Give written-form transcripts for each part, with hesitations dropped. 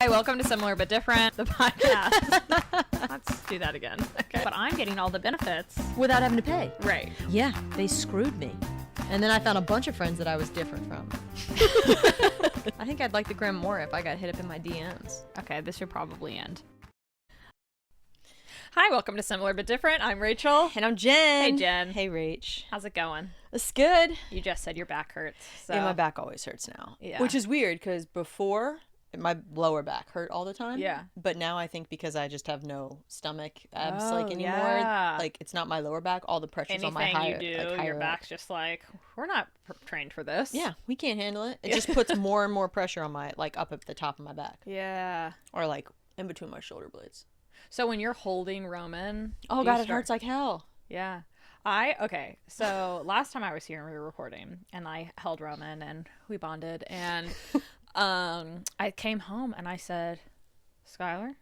Hi, welcome to Similar But Different, the podcast. Let's do that again. Okay. But I'm getting all the benefits. Without having to pay. Right. Yeah, they screwed me. And then I found a bunch of friends that I was different from. I think I'd like the gram more if I got hit up in my DMs. Okay, this should probably end. Hi, welcome to Similar But Different. I'm Rachel. And I'm Jen. Hey, Jen. Hey, Rach. How's it going? It's good. You just said your back hurts. So. Yeah, my back always hurts now. Yeah. Which is weird because before, my lower back hurt all the time. Yeah. But now I think because I just have no stomach abs anymore, yeah. like it's not my lower back, all the pressure's on my higher. Anything you do, higher your back's just like, we're not trained for this. Yeah, we can't handle it. It just puts more and more pressure on my, like up at the top of my back. Yeah. Or like in between my shoulder blades. So when you're holding Roman. Oh God, it hurts like hell. Yeah. Okay, so last time I was here and we were recording and I held Roman and we bonded and I came home and I said, Skylar,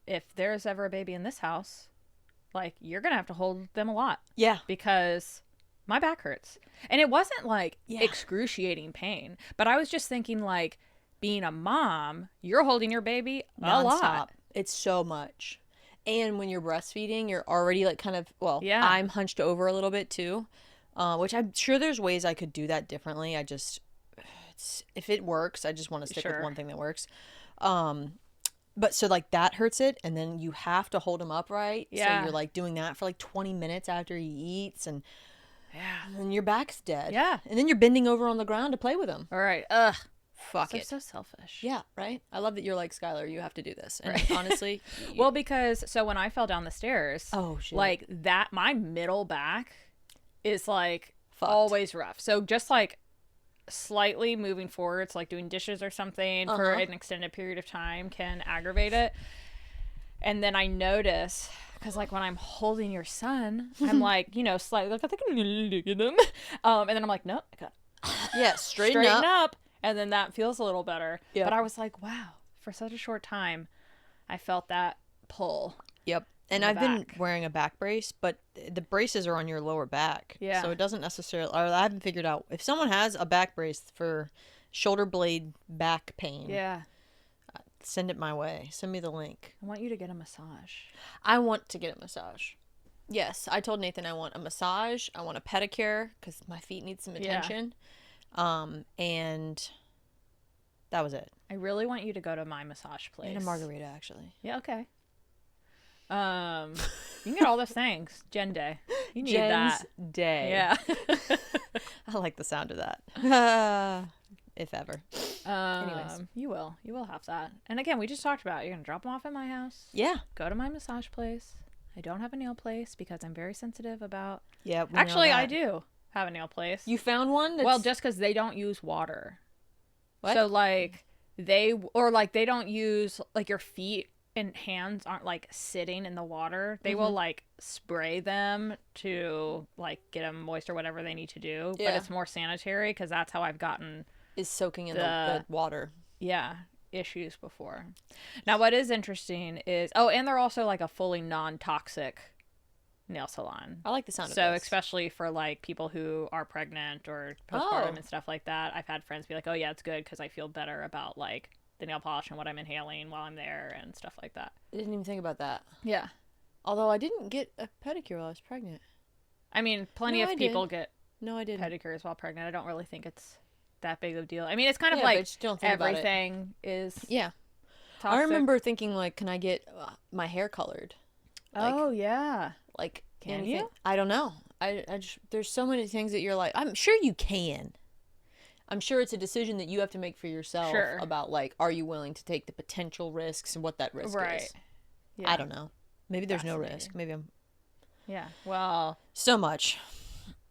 if there's ever a baby in this house, like you're going to have to hold them a lot. Yeah. Because my back hurts. And it wasn't like excruciating pain, but I was just thinking like being a mom, you're holding your baby a lot. It's so much. And when you're breastfeeding, you're already like kind of, yeah. I'm hunched over a little bit too, which I'm sure there's ways I could do that differently. If it works, I just want to stick with one thing that works. But so like that hurts it. And then you have to hold him upright. Yeah. So you're like doing that for like 20 minutes after he eats and then your back's dead. Yeah. And then you're bending over on the ground to play with him. All right. Ugh. Fuck it. So selfish. Yeah, right? I love that you're like, Skylar, you have to do this. And honestly. Well, because so when I fell down the stairs, shit. like that, my middle back is like fucked. Always rough. So just like slightly moving forwards, like doing dishes or something for an extended period of time can aggravate it. And then I notice, because like when I'm holding your son, I'm like, slightly like, I think I'm going to look at him. And then I'm like, no, I got straighten up. And then that feels a little better. Yep. But I was like, wow, for such a short time, I felt that pull. Yep. And I've been wearing a back brace, but the braces are on your lower back. Yeah. So it doesn't necessarily, or I haven't figured out, if someone has a back brace for shoulder blade back pain. Yeah. Send it my way. Send me the link. I want you to get a massage. I want to get a massage. Yes. I told Nathan I want a massage. I want a pedicure because my feet need some attention. Yeah. And that was it. I really want you to go to my massage place. And a margarita, actually. Yeah, okay. You can get all those things. Jen Day. You need Jen's that. Day. Yeah. I like the sound of that. If ever. Anyways. You will have that. And again, we just talked about you're going to drop them off at my house. Yeah. Go to my massage place. I don't have a nail place because I'm very sensitive about... Yeah. Actually, I do have a nail place. You found one? Well, just because they don't use water. What? So like they don't use like your feet and hands aren't like sitting in the water. They will like spray them to like get them moist or whatever they need to do. Yeah. But it's more sanitary because that's how I've gotten is soaking in the water. Yeah, issues before. Now, what is interesting is and they're also like a fully non-toxic nail salon. I like the sound of So this. especially for like people who are pregnant or postpartum and stuff like that, I've had friends be like, oh yeah, it's good because I feel better about like the nail polish and what I'm inhaling while I'm there and stuff like that. I didn't even think about that. Yeah. Although I didn't get a pedicure while I was pregnant. I mean, plenty of people get I didn't. pedicures while pregnant. I don't really think it's that big of a deal. I mean, it's kind of but like just don't think everything is toxic. I remember thinking like, can I get my hair colored? Like, oh yeah. Like, can you? I don't know. I just, there's so many things that you're like, I'm sure you can. I'm sure it's a decision that you have to make for yourself about like, are you willing to take the potential risks and what that risk is? Yeah. I don't know. Maybe there's no risk. Maybe I'm. Yeah. Well. So much.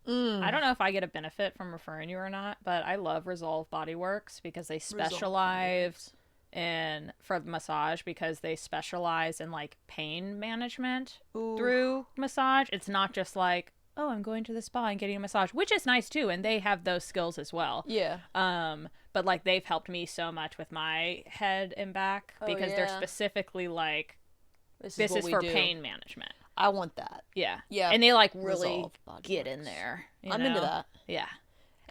I don't know if I get a benefit from referring you or not, but I love Resolve Body Works because they specialize for massage because they specialize in like pain management through massage. It's not just like, oh, I'm going to the spa and getting a massage, which is nice too, and they have those skills as well. Yeah. But like they've helped me so much with my head and back because they're specifically like, this is for pain management. I want that. Yeah. Yeah. And they like really get in there. I'm into that. Yeah.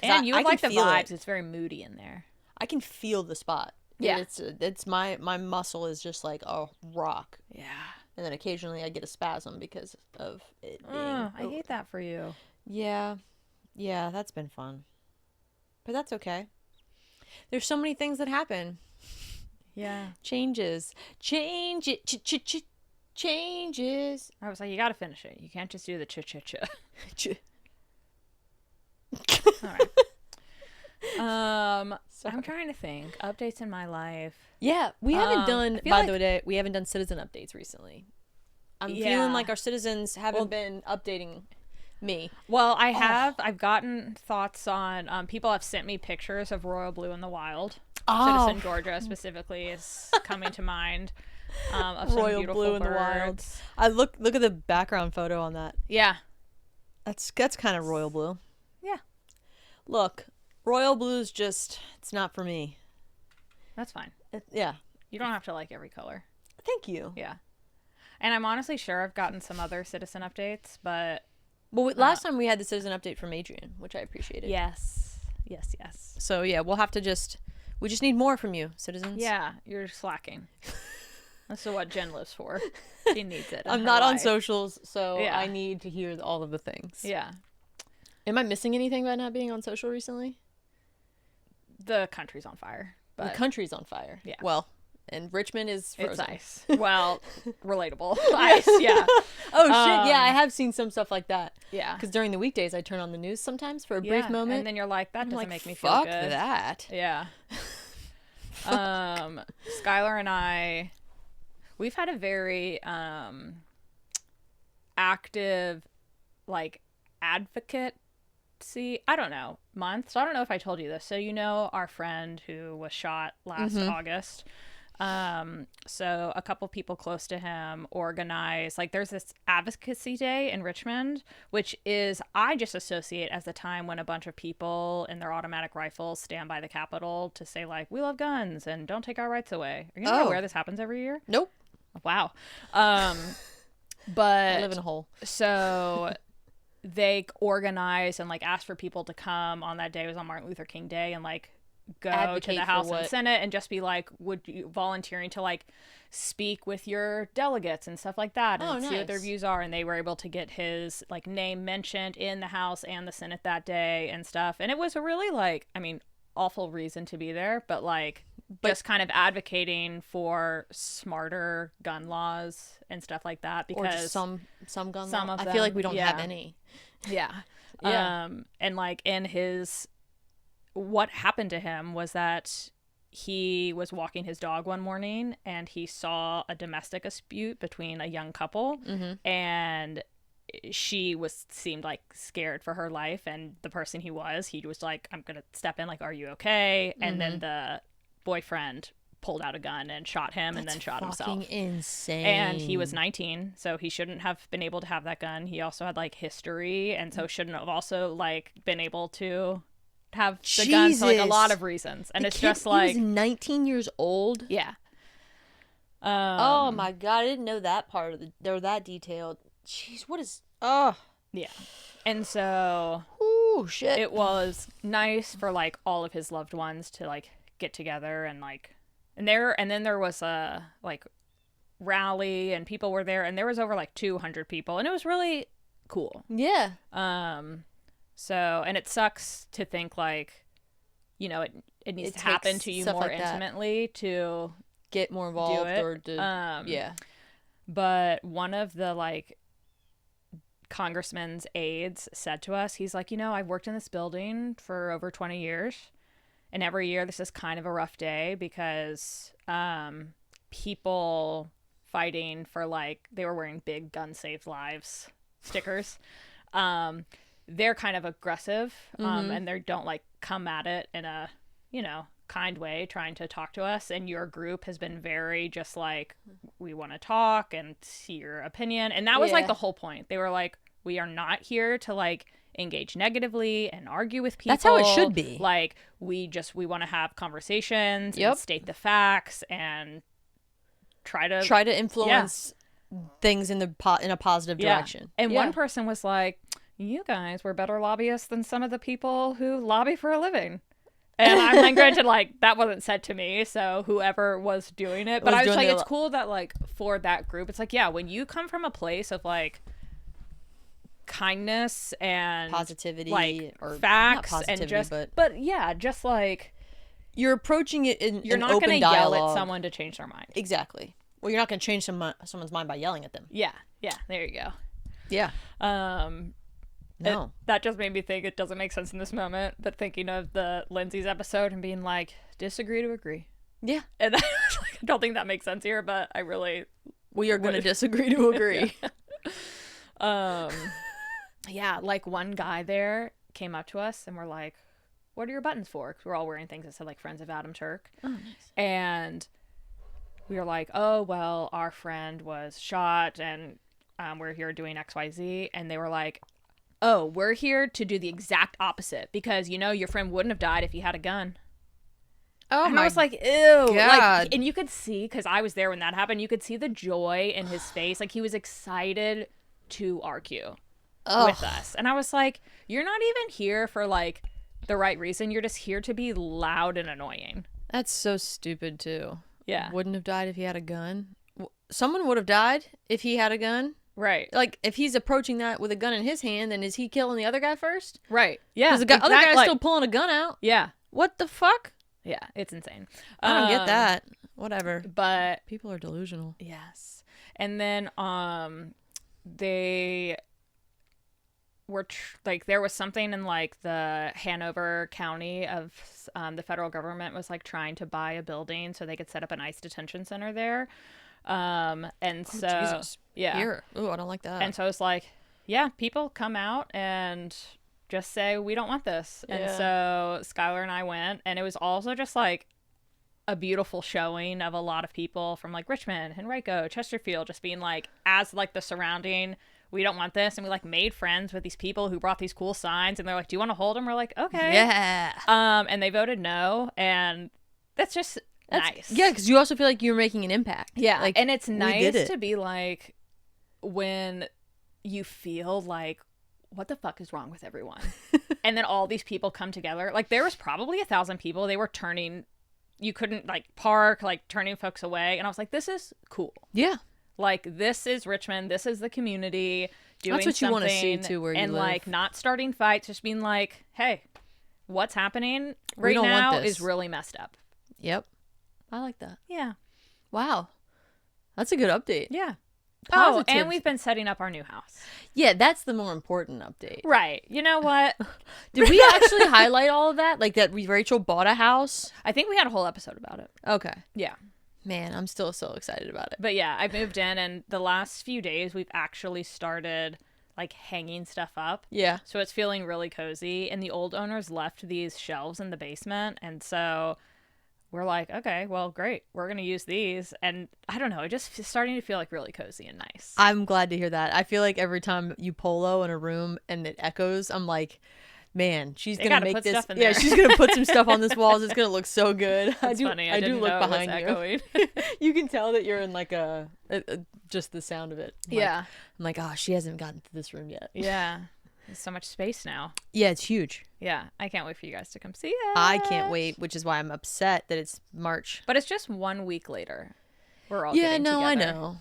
And you would like the vibes. It's very moody in there. I can feel the spot. Yeah. It's my muscle is just like a rock. Yeah. And then occasionally I get a spasm because of it being... I hate that for you. Yeah. Yeah, that's been fun. But that's okay. There's so many things that happen. Yeah. Changes. Changes. I was like, you gotta finish it. You can't just do the ch-ch-ch. All right. I'm trying to think. Updates in my life. Yeah, we haven't done, by the way, we haven't done citizen updates recently. I'm feeling like our citizens haven't been updating me. Well, I have. I've gotten thoughts on, people have sent me pictures of royal blue in the wild. Citizen Georgia specifically is coming to mind. Of some royal beautiful blue birds. In the wild. I look at the background photo on that. Yeah. That's kind of royal blue. Yeah. Look, royal blue is just, it's not for me. That's fine. Yeah. You don't have to like every color. Thank you. Yeah. And I'm honestly sure I've gotten some other citizen updates, but... Well, last time we had the citizen update from Adrian, which I appreciated. Yes. So, yeah, we'll have to we just need more from you, citizens. Yeah, you're slacking. That's what Jen lives for. She needs it. I'm not on socials, so I need to hear all of the things. Yeah. Am I missing anything by not being on social recently? The country's on fire. But... The country's on fire. Yeah. Well, and Richmond is frozen. It's ice. Well, relatable. Ice, yeah. Oh, shit. Yeah, I have seen some stuff like that. Yeah. Because during the weekdays, I turn on the news sometimes for a brief moment. And then you're like, that doesn't make me feel fuck good. That. Yeah. Skylar and I, we've had a very active, like, advocate I don't know, month. So I don't know if I told you this. So our friend who was shot last August. So a couple people close to him organized, like, there's this advocacy day in Richmond, which is, I just associate as the time when a bunch of people in their automatic rifles stand by the Capitol to say, like, we love guns and don't take our rights away. Are you not aware this happens every year? Nope. Wow. But I live in a hole. So they organized and, like, asked for people to come on that day. It was on Martin Luther King Day, and, like, go to the House and Senate and just be like, would you volunteering to, like, speak with your delegates and stuff like that and see what their views are. And they were able to get his, like, name mentioned in the House and the Senate that day and stuff. And it was a really, like, I mean, awful reason to be there, but, like, just kind of advocating for smarter gun laws and stuff like that, because or just some gun some laws. Of them, I feel like we don't have any. Yeah. And, like, in his, what happened to him was that he was walking his dog one morning and he saw a domestic dispute between a young couple, and she seemed like scared for her life, and the person he was like, I'm gonna step in, like, are you okay? And then the boyfriend pulled out a gun and shot him. And then shot himself. Fucking insane. And he was 19, so he shouldn't have been able to have that gun. He also had, like, history, and so shouldn't have also, like, been able to have the gun for, like, a lot of reasons. And it's just like, he was 19 years old. Yeah. Oh my god, I didn't know that part of they're that detailed. Jeez, what is yeah. And so shit. It was nice for, like, all of his loved ones to, like, get together and, like, and then there was a, like, rally and people were there, and there was over, like, 200 people, and it was really cool. Yeah. So, and it sucks to think, like, it needs to happen to you more like intimately to get more involved or to yeah. But one of the, like, congressman's aides said to us, he's like, I've worked in this building for over 20 years, and every year this is kind of a rough day because people fighting for, like, they were wearing big "Gun Save Lives" stickers. They're kind of aggressive, and they don't, like, come at it in a, kind way, trying to talk to us. And your group has been very just like, we want to talk and see your opinion. And that was like the whole point. They were like, we are not here to, like, engage negatively and argue with people. That's how it should be. Like, we want to have conversations and state the facts and try to influence things in a positive direction. And one person was like, you guys were better lobbyists than some of the people who lobby for a living. And I'm like, granted, like, that wasn't said to me, so whoever was doing it. But I was like, it's cool that, like, for that group, it's like, yeah, when you come from a place of, like, kindness and positivity, like, or facts, not positivity, and but yeah, just, like, you're approaching it in you're an not open gonna dialogue. yell at someone to change their mind. Exactly. Well, you're not going to change someone's mind by yelling at them. Yeah. There you go. Yeah. No. That just made me think it doesn't make sense in this moment, but thinking of the Lindsay's episode and being like, disagree to agree. Yeah. And I don't think that makes sense here, but I really... We are going to disagree to agree. Yeah, like, one guy there came up to us and we're like, what are your buttons for? Because we're all wearing things that said, like, Friends of Adam Turk. Oh, nice. And we were like, oh, well, our friend was shot and we're here doing XYZ. And they were like, oh, we're here to do the exact opposite because, you know, your friend wouldn't have died if he had a gun. Oh, and I was like, ew. God. Like, and you could see, because I was there when that happened, you could see the joy in his face. Like, he was excited to argue with us. And I was like, you're not even here for, like, the right reason. You're just here to be loud and annoying. That's so stupid, too. Yeah. Wouldn't have died if he had a gun. Someone would have died if he had a gun. Right. Like, if he's approaching that with a gun in his hand, then is he killing the other guy first? Right. Yeah. Because the other guy's still pulling a gun out. Yeah. What the fuck? Yeah, it's insane. I don't get that. Whatever. But people are delusional. Yes. And then they were like, there was something in, like, the Hanover County of the federal government was, like, trying to buy a building so they could set up an ICE detention center there. And so Jesus. Yeah. Here. Ooh, I don't like that. And so it's like, yeah, people come out and just say, we don't want this. Yeah. And so Skylar and I went, and it was also just, like, a beautiful showing of a lot of people from, like, Richmond, Henrico, Chesterfield, just being like, as, like, the surrounding, we don't want this. And we, like, made friends with these people who brought these cool signs, and they're like, do you want to hold them? We're like, okay. Yeah. And they voted no, and that's nice. Yeah, because you also feel like you're making an impact. Yeah. Like, and it's nice to be like, when you feel like, what the fuck is wrong with everyone? And then all these people come together. Like, there was probably 1,000 people. They were turning, you couldn't, like, park, like, turning folks away. And I was like, this is cool. Yeah. Like, this is Richmond. This is the community doing That's what something. You want to see, too, where you live. And, like, not starting fights, just being like, hey, what's happening right now is really messed up. Yep. I like that. Yeah. Wow. That's a good update. Yeah. Positive. Oh, and we've been setting up our new house. Yeah, that's the more important update. Right. You know what? Did we actually highlight all of that? Like, that Rachel bought a house? I think we had a whole episode about it. Okay. Yeah. Man, I'm still so excited about it. But yeah, I moved in, and the last few days we've actually started, like, hanging stuff up. Yeah. So it's feeling really cozy. And the old owners left these shelves in the basement, and so we're like, okay, well, great. We're going to use these. And I don't know, it just is starting to feel, like, really cozy and nice. I'm glad to hear that. I feel like every time you polo in a room and it echoes, I'm like, man, she's going to make this. Yeah, she's going to put some stuff on this walls. It's going to look so good. That's funny. I do look behind you. You can tell that you're in, like, just the sound of it. Yeah. I'm like, oh, she hasn't gotten to this room yet. Yeah. There's so much space now. Yeah, it's huge. Yeah, I can't wait for you guys to come see it. I can't wait, which is why I'm upset that it's March. But it's just 1 week later. We're all getting together. I know.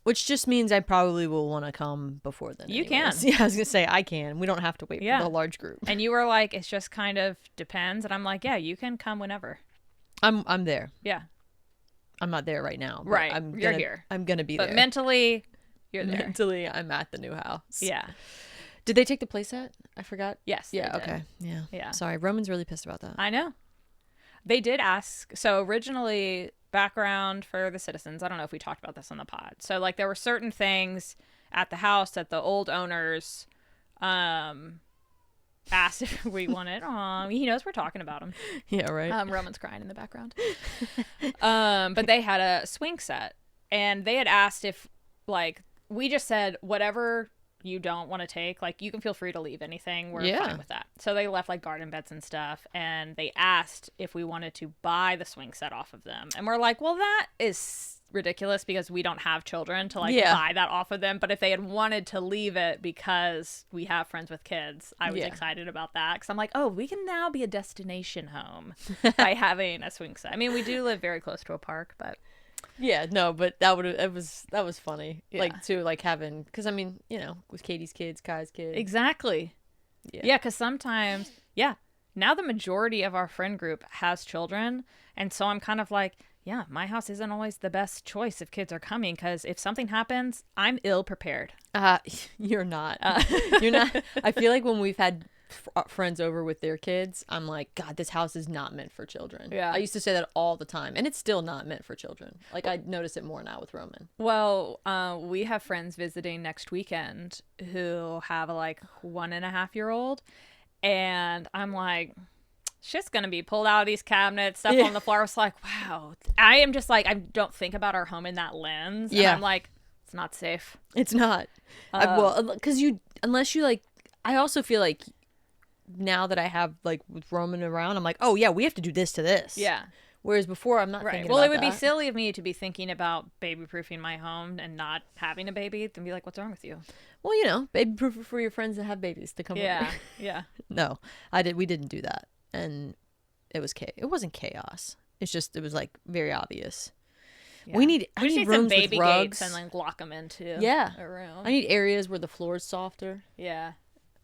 Which just means I probably will want to come before then. You can. Yeah, I was going to say I can. We don't have to wait for the large group. And you were like, it's just kind of depends. And I'm like, yeah, you can come whenever. I'm there. Yeah. I'm not there right now. Right. You're here. I'm going to be there. But mentally, you're there. Mentally, I'm at the new house. Yeah. Did they take the playset? I forgot. Yes. Yeah. Okay. Yeah. Yeah. Sorry. Roman's really pissed about that. I know. They did ask. So originally, background for the citizens. I don't know if we talked about this on the pod. So, like, there were certain things at the house that the old owners asked if we wanted. He knows we're talking about him. Yeah. Right. Roman's crying in the background. But they had a swing set, and they had asked if, like, we just said whatever you don't want to take, like, you can feel free to leave anything. We're fine with that. So they left like garden beds and stuff, and they asked if we wanted to buy the swing set off of them, and we're like, well, that is ridiculous because we don't have children to like buy that off of them. But if they had wanted to leave it because we have friends with kids, I was excited about that, because I'm like, oh, we can now be a destination home by having a swing set. I mean, we do live very close to a park, but but that was funny. Like, too, like having, because I mean, you know, with Katie's kids, Kai's kids, exactly. Because sometimes now the majority of our friend group has children, and so I'm kind of like, yeah, my house isn't always the best choice if kids are coming, because if something happens, I'm ill prepared. You're not. You're not. I feel like when we've had friends over with their kids, I'm like, God, this house is not meant for children. I used to say that all the time, and it's still not meant for children. Like, I notice it more now with Roman. Well, we have friends visiting next weekend who have a like 1.5-year-old, and I'm like, shit's gonna be pulled out of these cabinets, stuff on the floor. I was like, wow. I am just like, I don't think about our home in that lens. And I'm like, it's not safe. It's not. Well, because unless you like, I also feel like now that I have like with Roman around, I'm like, oh yeah, we have to do this to this. Yeah. Whereas before, I'm not thinking well, about it would that. be silly of me to be thinking about baby-proofing my home and not having a baby and be like, what's wrong with you? Well, you know, baby-proof for your friends that have babies to come over. Yeah. No, we didn't do that. And it wasn't chaos. It's just, it was like very obvious. Yeah. I need rooms some baby with rugs and then lock them into a room. I need areas where the floor is softer. Yeah.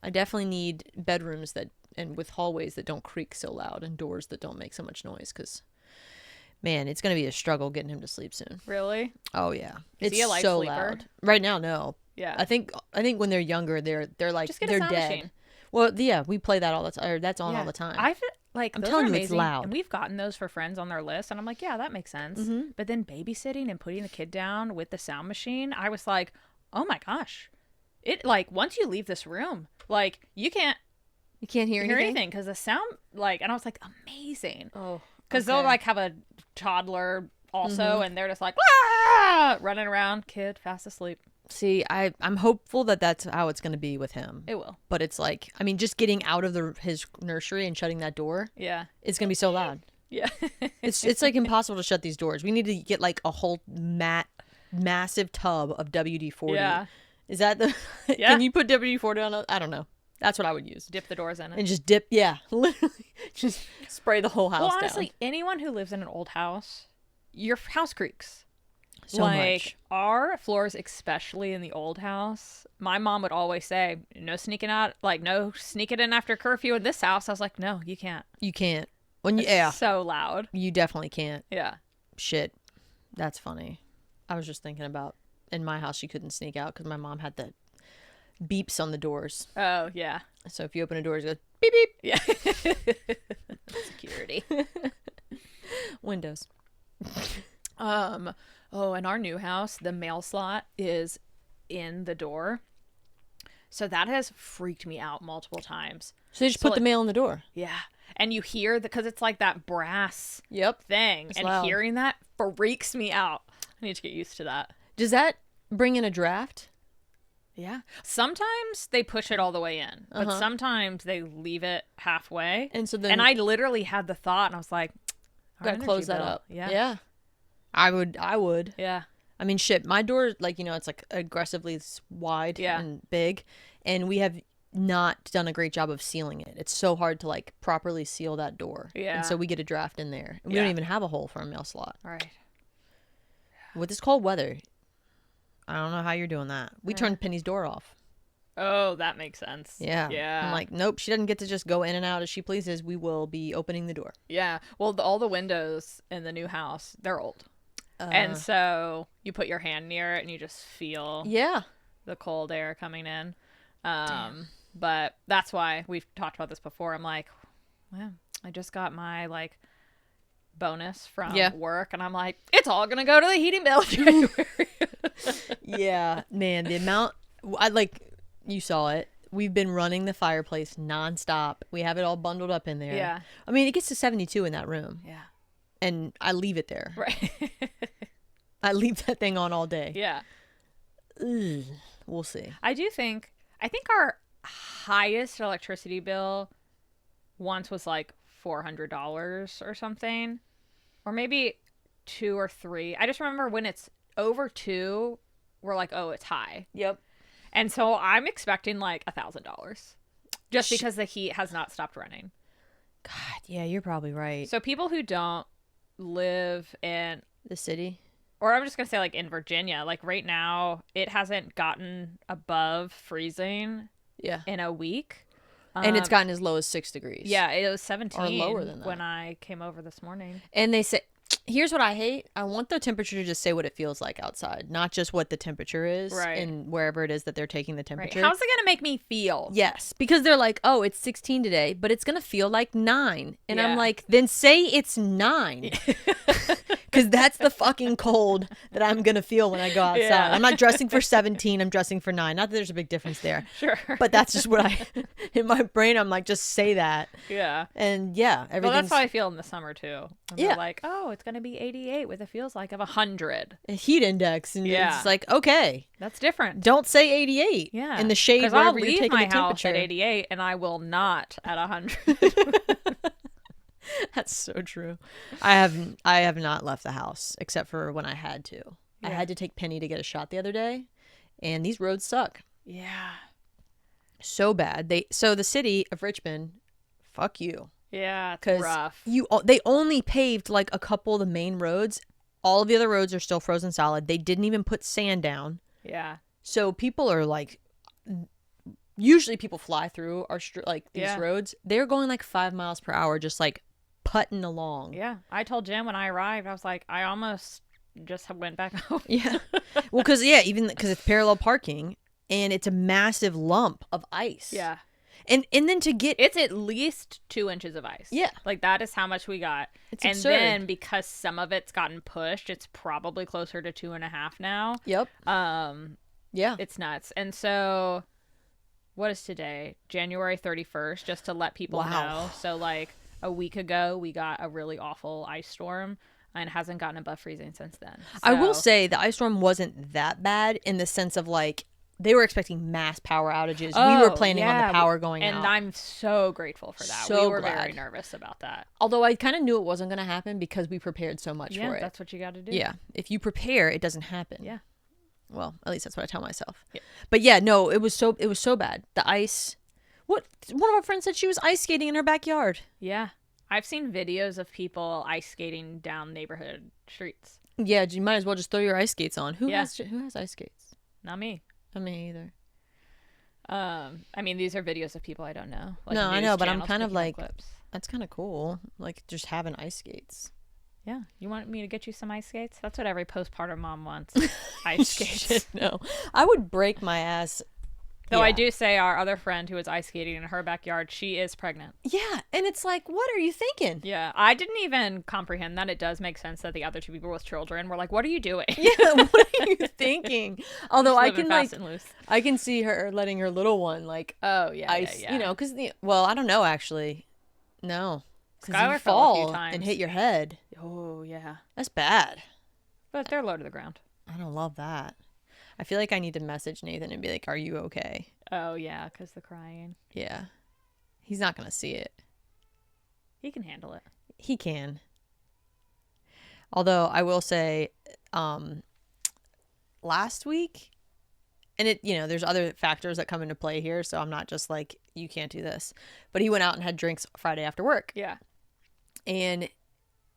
I definitely need bedrooms and with hallways that don't creak so loud and doors that don't make so much noise, because man, it's going to be a struggle getting him to sleep soon. Really? Oh yeah. Is he a light so sleeper? Loud. Right now, no. Yeah. I think when they're younger, they're like, just get they're a sound dead. Machine. Well, yeah, we play that all the time. That's on all the time. I feel like I'm those telling are you, amazing, it's loud. and we've gotten those for friends on their list, and I'm like, yeah, that makes sense. Mm-hmm. But then babysitting and putting the kid down with the sound machine, I was like, oh my gosh, it like once you leave this room, like you can't hear anything because the sound, like, and I was like, amazing. Oh, because they'll like have a toddler also, and they're just like running around, kid fast asleep. See, I'm hopeful that that's how it's going to be with him. It will. But it's like, I mean, just getting out of his nursery and shutting that door. Yeah. It's going to be so loud. Yeah. it's like impossible to shut these doors. We need to get like a whole massive tub of WD-40. Yeah. Is that the... Yeah. Can you put WD-40 on I don't know. That's what I would use. Dip the doors in it. And just dip, literally. Just spray the whole house down. Well, honestly, anyone who lives in an old house, your house creaks. So much. Our floors, especially in the old house, my mom would always say, no sneaking out, like no sneaking in after curfew in this house. I was like, no, you can't. You can't. When it's so loud. You definitely can't. Yeah. Shit. That's funny. I was just thinking about, in my house, you couldn't sneak out because my mom had the beeps on the doors. Oh, yeah. So if you open a door, it goes beep, beep. Yeah. Security. Windows. Oh, in our new house, the mail slot is in the door. So that has freaked me out multiple times. So they just put the mail in the door? Yeah. And you hear because it's like that brass thing. It's and loud. Hearing that freaks me out. I need to get used to that. Does that bring in a draft? Yeah. Sometimes they push it all the way in. But sometimes they leave it halfway. And so then... And I literally had the thought, and I was like... Gotta close that up. Yeah. Yeah. I would. Yeah. I mean, shit, my door, like, you know, it's like aggressively wide and big, and we have not done a great job of sealing it. It's so hard to like properly seal that door. Yeah. And so we get a draft in there. And we don't even have a hole for a mail slot. Right. With this cold weather, I don't know how you're doing that. We turned Penny's door off. Oh, that makes sense. Yeah. Yeah. I'm like, nope, she doesn't get to just go in and out as she pleases. We will be opening the door. Yeah. Well, all the windows in the new house, they're old. And so you put your hand near it and you just feel the cold air coming in. But that's why we've talked about this before. I'm like, well, I just got my like bonus from work, and I'm like, it's all gonna go to the heating bill in January. Yeah, man, the amount you saw it. We've been running the fireplace nonstop. We have it all bundled up in there. Yeah. I mean, it gets to 72 in that room. Yeah. And I leave it there. Right. I leave that thing on all day. Yeah. Ugh, we'll see. I do think I think our highest electricity bill once was like $400 or something, or maybe 2 or 3. I just remember when it's over 2, we're like, oh, it's high. Yep. And so I'm expecting like $1,000 just because the heat has not stopped running. God, yeah, you're probably right. So people who don't live in the city, or I'm just going to say like in Virginia, like right now, it hasn't gotten above freezing in a week. And it's gotten as low as 6 degrees. Yeah, it was 17 or lower than that when I came over this morning. And they say, here's what I hate. I want the temperature to just say what it feels like outside, not just what the temperature is and wherever it is that they're taking the temperature. How's it going to make me feel? Yes, because they're like, oh, it's 16 today, but it's going to feel like 9. And I'm like, then say it's 9. Because that's the fucking cold that I'm going to feel when I go outside. Yeah. I'm not dressing for 17. I'm dressing for 9. Not that there's a big difference there. Sure. But that's just what in my brain, I'm like, just say that. Yeah. And yeah, everything. Well, that's how I feel in the summer too. They're like, oh, it's going to be 88 with a feels like of 100. A heat index. And it's like, okay. That's different. Don't say 88. Yeah. In the shade wherever I'll you're leave taking my the temperature. house at 88 and I will not at 100. That's so true. I have not left the house except for when I had to. Yeah. I had to take Penny to get a shot the other day, and these roads suck. Yeah. So bad. So the city of Richmond, fuck you. Yeah, it's rough. They only paved like a couple of the main roads. All of the other roads are still frozen solid. They didn't even put sand down. Yeah. So people are like, usually people fly through these roads. They're going like 5 miles per hour, just like putting along. Yeah. I told Jim when I arrived, I was like, I almost just went back home. Yeah. Well, even because it's parallel parking and it's a massive lump of ice. Yeah. And then to get... It's at least 2 inches of ice. Yeah. Like that is how much we got. It's and absurd. Then because some of it's gotten pushed, it's probably closer to 2.5 now. Yep. Yeah. It's nuts. And so what is today? January 31st, just to let people know. So like a week ago, we got a really awful ice storm and hasn't gotten above freezing since then. So, I will say the ice storm wasn't that bad in the sense of like they were expecting mass power outages. We were planning on the power going out. And I'm so grateful for that. So we were glad. very nervous about that. Although I kind of knew it wasn't going to happen because we prepared so much for it. That's what you got to do. Yeah. If you prepare, it doesn't happen. Yeah. Well, at least that's what I tell myself. Yeah. But yeah, no, it was so bad. The ice. One of our friends said she was ice skating in her backyard. Yeah. I've seen videos of people ice skating down neighborhood streets. Yeah, you might as well just throw your ice skates on. Who has ice skates? Not me. Not me either. I mean, these are videos of people I don't know. Like no, I know, but I'm kind of like, that's kind of cool. Like, just having ice skates. Yeah. You want me to get you some ice skates? That's what every postpartum mom wants. Ice skates. No. I would break my ass. Though I do say our other friend who was ice skating in her backyard, she is pregnant. Yeah. And it's like, what are you thinking? Yeah. I didn't even comprehend that. It does make sense that the other two people with children were like, what are you doing? Yeah. What are you thinking? Although I can fast and loose. I can see her letting her little one like, ice, you know, because I don't know actually. No. Skylar you fell a few fall times and hit your head. Oh, yeah. That's bad. But they're low to the ground. I don't love that. I feel like I need to message Nathan and be like, are you okay? Oh, yeah, because the crying. Yeah. He's not going to see it. He can handle it. He can. Although I will say, last week, and there's other factors that come into play here, so I'm not just like, you can't do this. But he went out and had drinks Friday after work. Yeah. And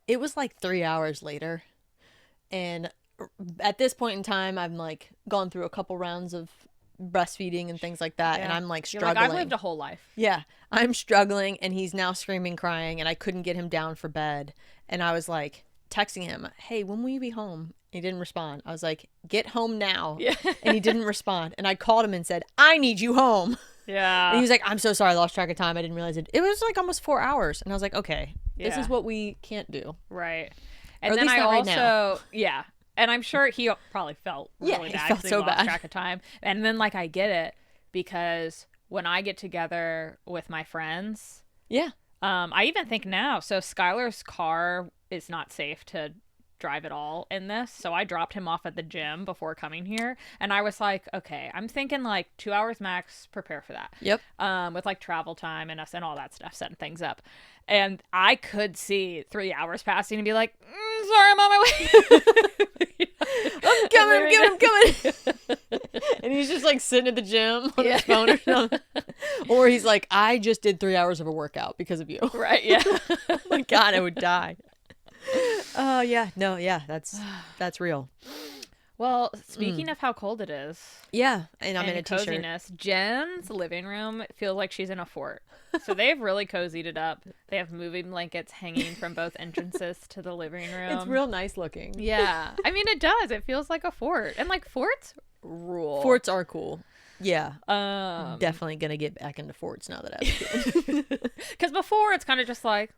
it was like 3 hours later. And at this point in time, I'm like gone through a couple rounds of breastfeeding and things like that. Yeah. And I'm like struggling. You're like, I've lived a whole life. Yeah. I'm struggling and he's now screaming, crying, and I couldn't get him down for bed. And I was like texting him, hey, when will you be home? He didn't respond. I was like, get home now. Yeah. And he didn't respond. And I called him and said, I need you home. Yeah. And he was like, I'm so sorry. I lost track of time. I didn't realize it. It was like almost 4 hours. And I was like, okay, this is what we can't do. Right. And then I also, and I'm sure he probably felt really bad because he lost track of time. And then like, I get it because when I get together with my friends, I even think now, so Skylar's car is not safe to drive at all in this. So I dropped him off at the gym before coming here. And I was like, okay, I'm thinking like 2 hours max, prepare for that. Yep. With like travel time and us and all that stuff, setting things up. And I could see 3 hours passing and be like, sorry, I'm on my way. I'm coming. And he's just like sitting at the gym on his phone or something. Or he's like, I just did 3 hours of a workout because of you. Right, yeah. Oh my God, I would die. Oh, yeah. No, yeah, that's real. Well, speaking of how cold it is. Yeah, and I'm in a t-shirt. Coziness, Jen's living room feels like she's in a fort. So they've really cozied it up. They have moving blankets hanging from both entrances to the living room. It's real nice looking. Yeah. I mean, it does. It feels like a fort. And like forts rule. Forts are cool. Yeah. Definitely going to get back into forts now that I have a kid. Because before it's kind of just like,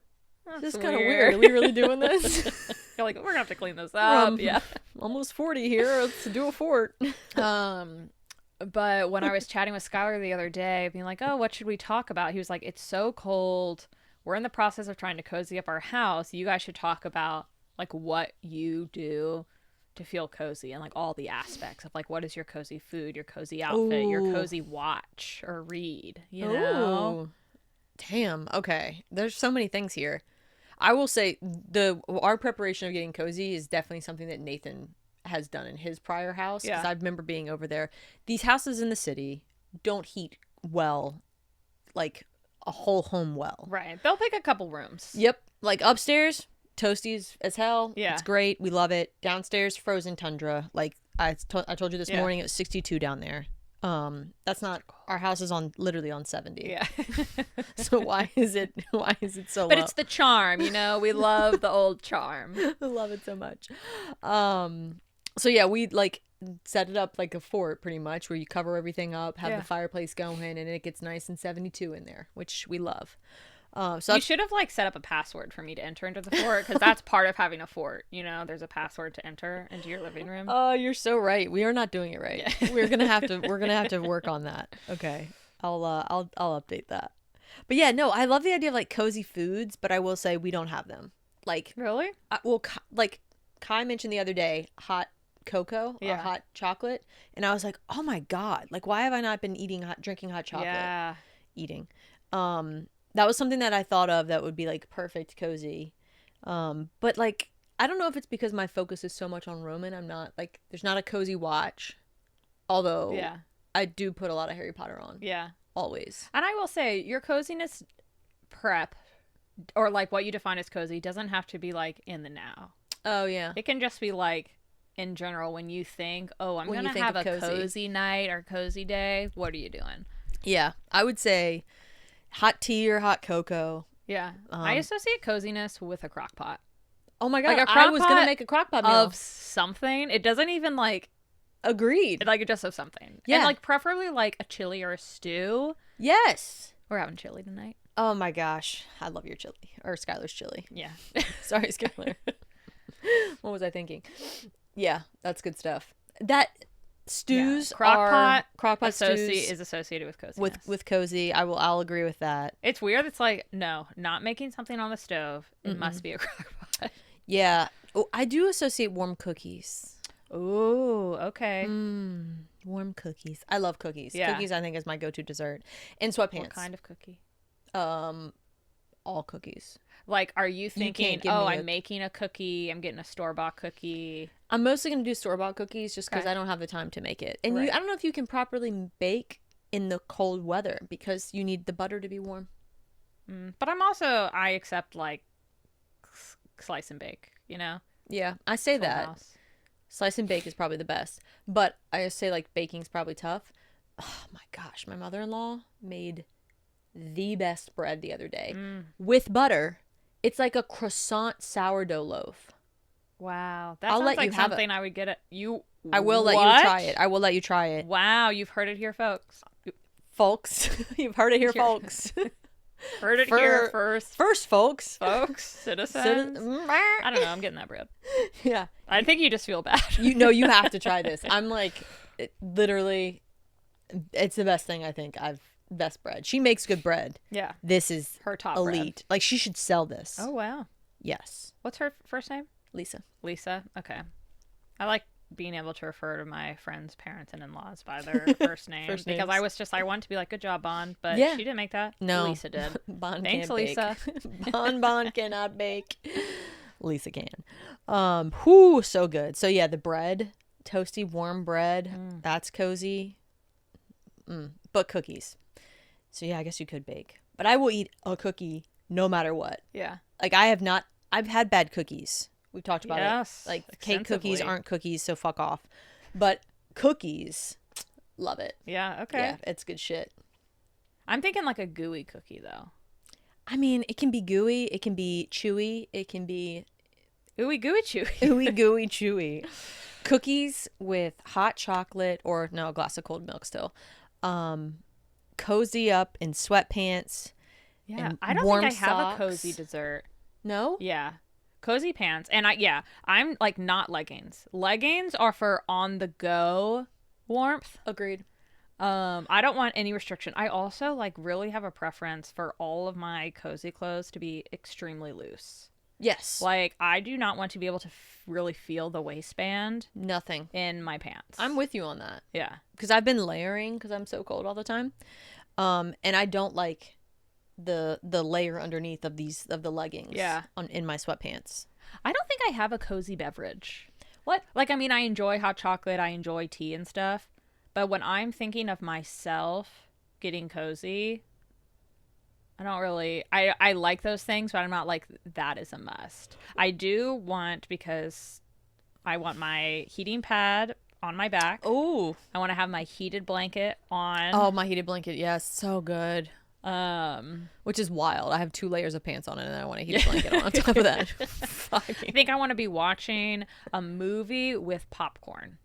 this is kind of weird. Are we really doing this? You're like, we're going to have to clean this up. Yeah. Almost 40 here. Let's do a fort. But when I was chatting with Skylar the other day, being like, oh, what should we talk about? He was like, it's so cold. We're in the process of trying to cozy up our house. You guys should talk about like what you do to feel cozy and like all the aspects of like, what is your cozy food, your cozy outfit, your cozy watch or read, you know? Damn. Okay. There's so many things here. I will say our preparation of getting cozy is definitely something that Nathan has done in his prior house. Because I remember being over there. These houses in the city don't heat well, like a whole home well. Right. They'll pick a couple rooms. Yep. Like upstairs, toasties as hell. Yeah. It's great. We love it. Downstairs, frozen tundra. Like I told you this morning, it was 62 down there. That's not, our house is literally on 70. Yeah. So why is it so low? But it's the charm, you know, we love the old charm. I love it so much. So yeah, we like set it up like a fort pretty much, where you cover everything up, have the fireplace going, and it gets nice and 72 in there, which we love. So you should have like set up a password for me to enter into the fort, because that's part of having a fort, you know, there's a password to enter into your living room. Oh, you're so right. We are not doing it right. Yeah. we're gonna have to work on that. Okay, I'll update that. But yeah, no, I love the idea of like cozy foods, but I will say we don't have them. Like, really? Like Kai mentioned the other day, hot cocoa or hot chocolate, and I was like, oh my God, like why have I not been drinking hot chocolate? Yeah. Eating. That was something that I thought of that would be like perfect cozy. But like, I don't know if it's because my focus is so much on Roman. I'm not like, there's not a cozy watch. Although I do put a lot of Harry Potter on. Yeah. Always. And I will say your coziness prep, or like what you define as cozy, doesn't have to be like in the now. Oh yeah. It can just be like in general when you think, oh, I'm going to have a cozy night or cozy day. What are you doing? Yeah. I would say hot tea or hot cocoa. Yeah. I associate coziness with a crock pot. Oh my God. Like I was going to make a crock pot meal. Of something. It doesn't even like. Agreed. Like just of something. Yeah. And like preferably like a chili or a stew. Yes. We're having chili tonight. Oh my gosh. I love your chili. Or Skylar's chili. Yeah. Sorry, Skylar. What was I thinking? Yeah, that's good stuff. That stews crock pot stews is associated with coziness. With cozy. I'll agree with that. It's weird. It's like, no, not making something on the stove. It must be a crock pot. Yeah. Oh, I do associate warm cookies. Ooh, okay. Warm cookies. I love cookies. Yeah. Cookies, I think, is my go-to dessert. And sweatpants. What kind of cookie? All cookies. Like, are you thinking, I'm making a cookie, I'm getting a store-bought cookie? I'm mostly going to do store-bought cookies just because I don't have the time to make it. And I don't know if you can properly bake in the cold weather because you need the butter to be warm. But I accept, like, slice and bake, you know? Yeah, I say that. Slice and bake is probably the best. But I say, like, baking's probably tough. Oh, my gosh. My mother-in-law made the best bread the other day with butter. It's like a croissant sourdough loaf. Wow. That sounds like something I would get at you. I will let you try it. I will let you try it. Wow. You've heard it here, folks. Folks. You've heard it here, folks. Heard it here first. First, folks. Folks. Citizens. I don't know. I'm getting that bread. Yeah. I think you just feel bad. You have to try this. I'm like, literally, it's the best thing I think best bread. She makes good bread. Yeah. This is her top elite. bread. Like, she should sell this. Oh, wow. Yes. What's her first name? Lisa. Lisa? Okay. I like being able to refer to my friends' parents and in-laws by their first name. Because I want to be like, good job, Bond. But she didn't make that. No. Lisa did. Bond Thanks, can't Lisa. Bake. Bond cannot bake. Lisa can. Whoo, so good. So yeah, the bread, toasty, warm bread. That's cozy. But cookies. So yeah, I guess you could bake. But I will eat a cookie no matter what. Yeah. Like I've had bad cookies. We've talked about it. Like cake cookies aren't cookies, so fuck off. But cookies, love it. Yeah, okay. Yeah, it's good shit. I'm thinking like a gooey cookie though. I mean, it can be gooey, it can be chewy, it can be ooey gooey chewy. ooey gooey chewy. Cookies with hot chocolate or no, a glass of cold milk still. Cozy up in sweatpants. Yeah, I don't think I have a cozy dessert. No? Yeah. Cozy pants. And I'm like not leggings. Leggings are for on the go warmth. Agreed. I don't want any restriction. I also like really have a preference for all of my cozy clothes to be extremely loose. Yes. Like I do not want to be able to really feel the waistband. Nothing. In my pants. I'm with you on that. Yeah. Because I've been layering because I'm so cold all the time. And I don't like the layer underneath of the leggings in my sweatpants. I don't think I have a cozy beverage. What? Like, I mean, I enjoy hot chocolate, I enjoy tea and stuff, but when I'm thinking of myself getting cozy, I don't really I like those things, but I'm not like that is a must. I do want, because I want my heating pad on my back. Oh, I want to have my heated blanket on. Oh, my heated blanket, yes, so good. Which is wild. I have 2 layers of pants on it, and then I want a heated blanket on top of that. I think I want to be watching a movie with popcorn.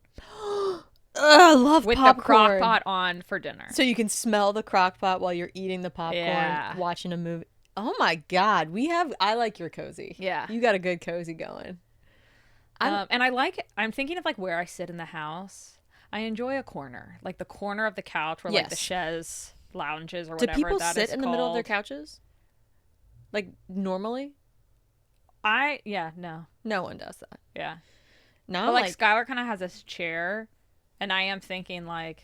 I love with popcorn. The crock pot on for dinner, so you can smell the crock pot while you're eating the popcorn, watching a movie. Oh my god, I like your cozy. Yeah, you got a good cozy going. And I'm thinking of like where I sit in the house. I enjoy a corner, like the corner of the couch where like the chaise lounges or whatever. Do people sit in the middle of their couches? Like normally? No. No one does that. Yeah. No, but like Skylar kind of has this chair, and I am thinking like,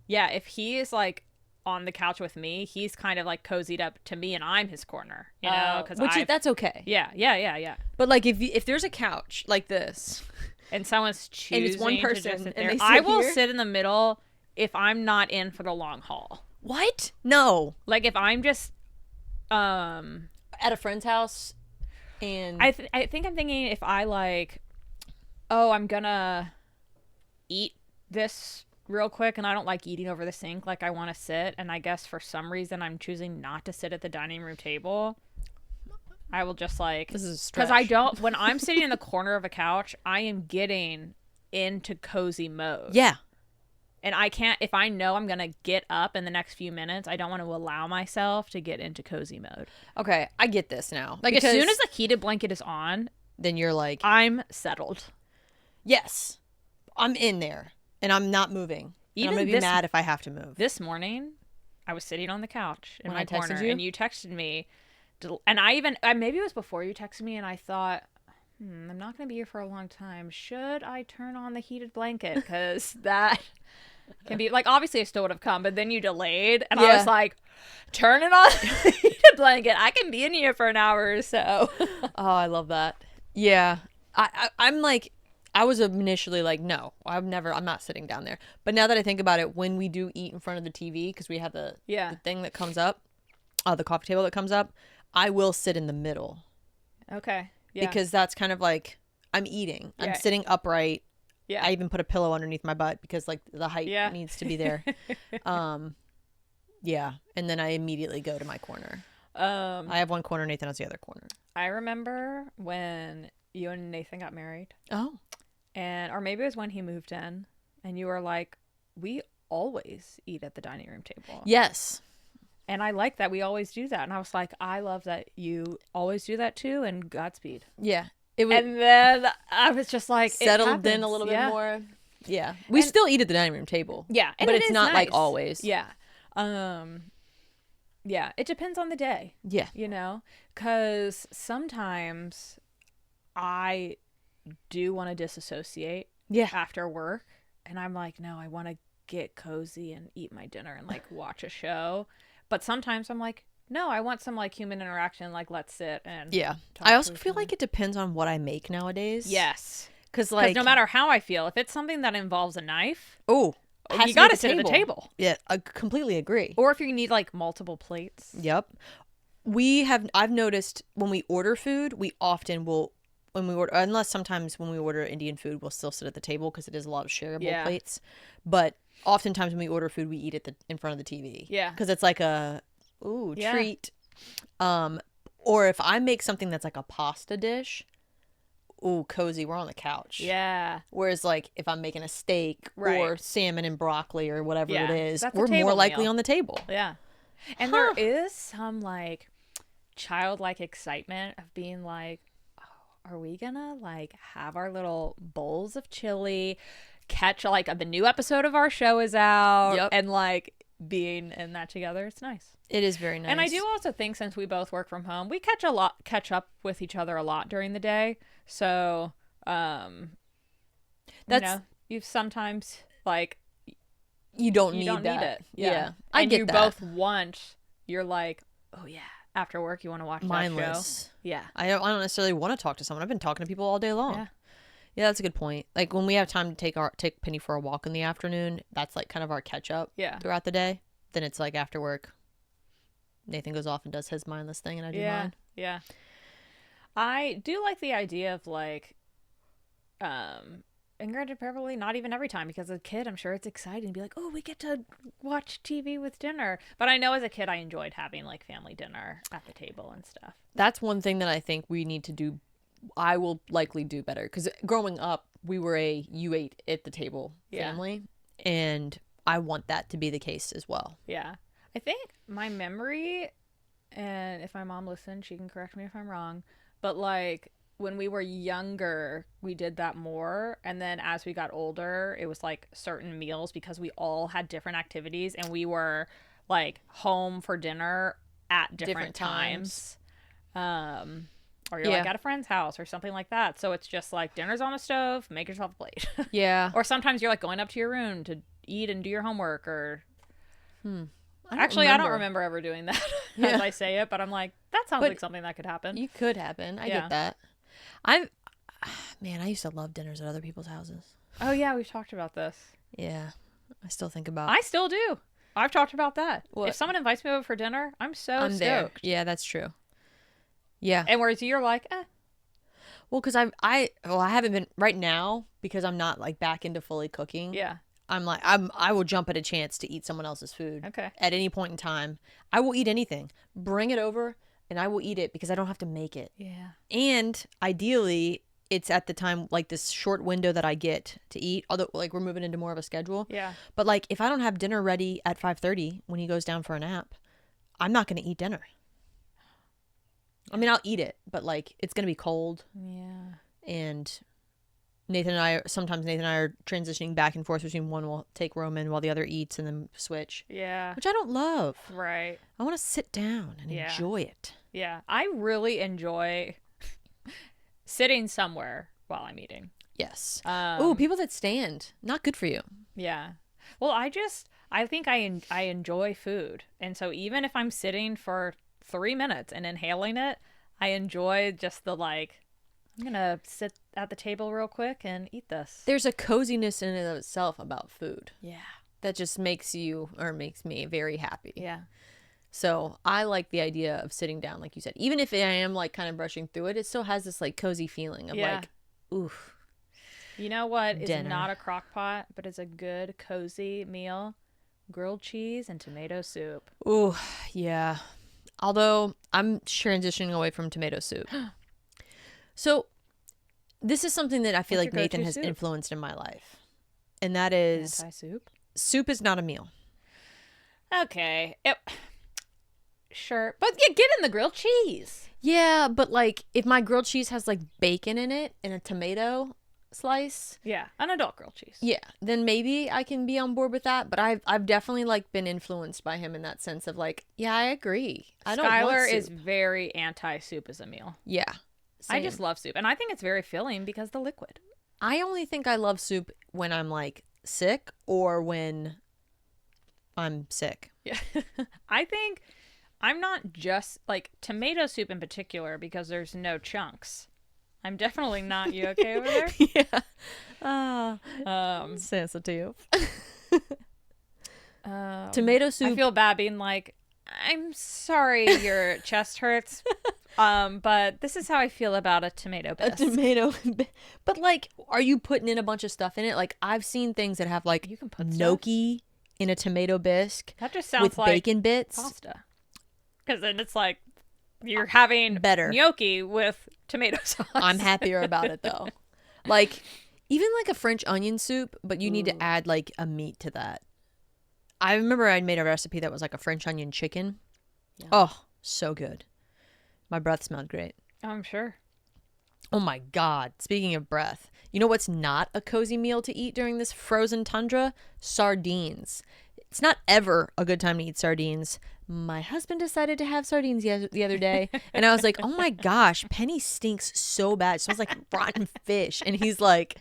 yeah, if he is like on the couch with me, he's kind of like cozied up to me, and I'm his corner, you know? That's okay. Yeah. But like if there's a couch like this, and someo's choosing, and it's one person, to just sit there, and I will sit in the middle if I'm not in for the long haul. What? No. Like if I'm just at a friend's house, and I think I'm thinking if I like, oh, I'm gonna eat this real quick and I don't like eating over the sink, like I want to sit, and I guess for some reason I'm choosing not to sit at the dining room table, I will just like, this is a stretch. Because I don't, when I'm sitting in the corner of a couch, I am getting into cozy mode. Yeah. And I can't, if I know I'm going to get up in the next few minutes, I don't want to allow myself to get into cozy mode. Okay, I get this now. Like, as soon as the heated blanket is on, then you're like, I'm settled. Yes. I'm in there, and I'm not moving. Even I'm going to be mad if I have to move. This morning, I was sitting on the couch in my corner, and you texted me. And maybe it was before you texted me, and I thought, I'm not going to be here for a long time. Should I turn on the heated blanket? Because that can be, like, obviously I still would have come, but then you delayed, and I was like, turn it on the heated blanket. I can be in here for an hour or so. Oh, I love that. Yeah. I'm like, I was initially like, no, I'm not sitting down there. But now that I think about it, when we do eat in front of the TV, because we have the thing that comes up, the coffee table that comes up, I will sit in the middle. Okay. Yeah. Because that's kind of like, I'm eating. I'm sitting upright. Yeah. I even put a pillow underneath my butt because like the height needs to be there. Yeah. And then I immediately go to my corner. I have one corner, Nathan has the other corner. I remember when you and Nathan got married. Oh. Or maybe it was when he moved in, and you were like, we always eat at the dining room table. Yes. And I like that we always do that. And I was like, I love that you always do that too, and Godspeed. Yeah. And then I was just like, settled in a little bit more. Yeah. We still eat at the dining room table. Yeah. But it's not nice. Like always. Yeah. Yeah. It depends on the day. Yeah. You know? Because sometimes I do want to disassociate after work. And I'm like, no, I want to get cozy and eat my dinner and like watch a show. But sometimes I'm like, no, I want some like human interaction. Like, let's sit and talk. I also feel like it depends on what I make nowadays. Yes. Because no matter how I feel, if it's something that involves a knife, you got to sit at the table. Yeah, I completely agree. Or if you need like multiple plates. Yep. I've noticed when we order food, we often will, unless sometimes when we order Indian food, we'll still sit at the table because it is a lot of shareable plates. But oftentimes when we order food, we eat it in front of the TV. Yeah. Because it's like a treat. Or if I make something that's like a pasta dish, cozy, we're on the couch. Yeah. Whereas like if I'm making a steak or salmon and broccoli or whatever it is, that's we're more likely meal. on the table. Yeah. And there is some like childlike excitement of being like, oh, are we gonna like have our little bowls of chili, catch like the new episode of our show is out, and like being in that together? It's nice. It is very nice. And I do also think since we both work from home, we catch up with each other a lot during the day. So you sometimes like you don't need it. Yeah. I get that. Both want, you're like, oh yeah, after work you want to watch mindless. That show. Yeah. I don't necessarily want to talk to someone. I've been talking to people all day long. Yeah, that's a good point. Like when we have time to take Penny for a walk in the afternoon, that's like kind of our catch up throughout the day. Then it's like after work, Nathan goes off and does his mindless thing and I do mine. Yeah. I do like the idea of like, and granted, probably not even every time, because as a kid, I'm sure it's exciting to be like, oh, we get to watch TV with dinner. But I know as a kid, I enjoyed having like family dinner at the table and stuff. That's one thing that I think we need to do. I will likely do better, because growing up, we were you ate at the table family, and I want that to be the case as well. Yeah. I think my memory, and if my mom listens, she can correct me if I'm wrong, but like when we were younger, we did that more. And then as we got older, it was like certain meals because we all had different activities and we were like home for dinner at different times. Or you're like at a friend's house or something like that. So it's just like dinner's on a stove, make yourself a plate. Yeah. Or sometimes you're like going up to your room to eat and do your homework or... I don't remember ever doing that as I say it, but I'm like, that sounds like something that could happen. You could happen. I get that. I used to love dinners at other people's houses. Oh yeah, we've talked about this. Yeah. I still think about... I still do. I've talked about that. What? If someone invites me over for dinner, I'm stoked. There. Yeah, that's true. Yeah. And whereas you're like, Well, because I haven't been right now because I'm not like back into fully cooking. Yeah. I'm like, I will jump at a chance to eat someone else's food. Okay. At any point in time. I will eat anything. Bring it over and I will eat it because I don't have to make it. Yeah. And ideally, it's at the time, like this short window that I get to eat, although like we're moving into more of a schedule. Yeah. But like if I don't have dinner ready at 5:30 when he goes down for a nap, I'm not going to eat dinner. I mean, I'll eat it, but like it's going to be cold. Yeah. And Nathan and I are transitioning back and forth between one will take Roman while the other eats and then switch. Yeah. Which I don't love. Right. I want to sit down and enjoy it. Yeah. I really enjoy sitting somewhere while I'm eating. Yes. People that stand. Not good for you. Yeah. Well, I think I enjoy food. And so even if I'm sitting for 3 minutes and inhaling it, I enjoy just the like, I'm going to sit at the table real quick and eat this. There's a coziness in and of itself about food. Yeah. That just makes me very happy. Yeah. So I like the idea of sitting down, like you said. Even if I am like kind of brushing through it, it still has this like cozy feeling of like, oof. You know what is not a crock pot, but is a good cozy meal? Grilled cheese and tomato soup. Ooh, yeah. Although I'm transitioning away from tomato soup. So this is something that I feel like Nathan has influenced in my life. And that is... Anti-soup? Soup is not a meal. Okay. Sure. But get in the grilled cheese. Yeah, but like if my grilled cheese has like bacon in it and a tomato slice. Yeah, an adult grilled cheese. Yeah, then maybe I can be on board with that. But I've definitely like been influenced by him in that sense of like, yeah, I agree. Skylar is very anti-soup as a meal. Yeah. I just love soup. And I think it's very filling because the liquid. I only think I love soup when I'm like sick or when I'm sick. Yeah. I think I'm not just like tomato soup in particular because there's no chunks. I'm definitely not. You okay over there? Yeah. Sensitive. Tomato soup. I feel bad being like, I'm sorry your chest hurts. But this is how I feel about a tomato bisque. But like, are you putting in a bunch of stuff in it? Like, I've seen things that have like you can put gnocchi in a tomato bisque. That just sounds with like bacon bits. Pasta. Because then it's like you're having better gnocchi with tomato sauce. I'm happier about it though. Like, even like a French onion soup, but you need to add like a meat to that. I remember I made a recipe that was like a French onion chicken. Yeah. Oh, so good. My breath smelled great. I'm sure. Oh my God. Speaking of breath, you know what's not a cozy meal to eat during this frozen tundra? Sardines. It's not ever a good time to eat sardines. My husband decided to have sardines the other day, and I was like, oh my gosh, Penny stinks so bad. It smells like rotten fish. And he's like,